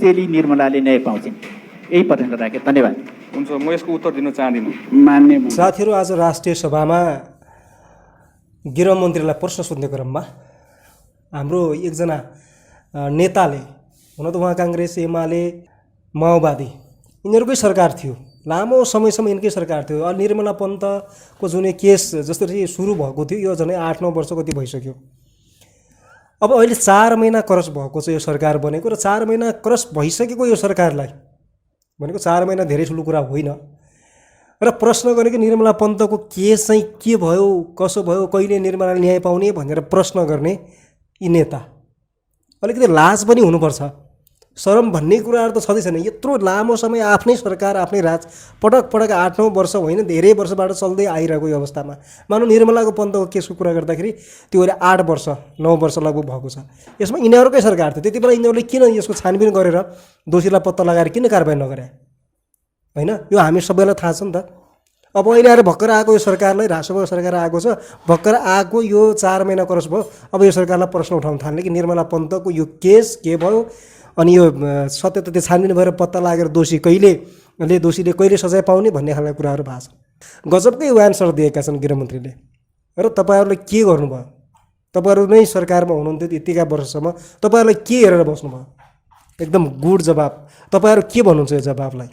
चेली निर्मलाले न्याय पाउँछिन्। यही प्रश्न राखेँ। धन्यवाद। हुन्छ, म यसको उत्तर दिन चाहदिनँ। मान्य साथीहरू, आज राष्ट्रिय सभामा गृहमन्त्रीलाई प्रश्न सोध्ने क्रममा हाम्रो एकजना नेताले, हुन त उहाँ काङ्ग्रेस, एमाले, माओवादी यिनीहरूकै सरकार थियो, लामो समयसम्म यिनकै सरकार थियो। अहिले निर्मला पन्तको जुन केस जसरी सुरु भएको थियो यो झन् 8-9 वर्ष कति भइसक्यो। अब अहिले 4 महिना क्रस भएको छ यो सरकार बनेको, र 4 महिना क्रस भइसकेको यो सरकारलाई भनेको 4 महिना धेरै ठुलो कुरा होइन। र प्रश्न गरेको निर्मला पन्तको केस चाहिँ के भयो, कसो भयो, कहिले निर्मलाले न्याय पाउने भनेर प्रश्न गर्ने यी नेता अलिकति लाज पनि हुनुपर्छ। शरम भन्ने कुराहरू त छँदै छैन। यत्रो लामो समय आफ्नै सरकार, आफ्नै राज पटक 8-9 वर्ष होइन, धेरै वर्षबाट चल्दै आइरहेको यो अवस्थामा मानव निर्मलाको पन्तको केसको कुरा गर्दाखेरि त्यो अहिले 8 वर्ष 9 वर्ष लगभग भएको छ। यसमा यिनीहरूकै सरकार थियो। त्यति बेला यिनीहरूले किन यसको छानबिन गरेर दोषीलाई पत्ता लगाएर किन कारबाही नगरे होइन? यो हामी सबैलाई थाहा छ नि त। अब अहिले आएर भर्खर आएको यो सरकारलाई, राष्ट्रपति सरकार आएको छ, भर्खर आएको यो 4 महिना क्रस भयो। अब यो सरकारलाई प्रश्न उठाउन थाल्ने कि निर्मला पन्तको यो केस के भयो, अनि यो सत्य तथ्य छानबिन भएर पत्ता लागेर दोषीले कहिले सजाय पाउने भन्ने खालका कुराहरू भएको छ। गजबकै एन्सर दिएका छन् गृहमन्त्रीले। र तपाईँहरूले के गर्नुभयो? तपाईँहरू नै सरकारमा हुनुहुन्थ्यो यतिका वर्षसम्म, तपाईँहरूलाई के हेरेर बस्नुभयो? एकदम गुड जवाब। तपाईँहरू के भन्नुहुन्छ यो जवाबलाई?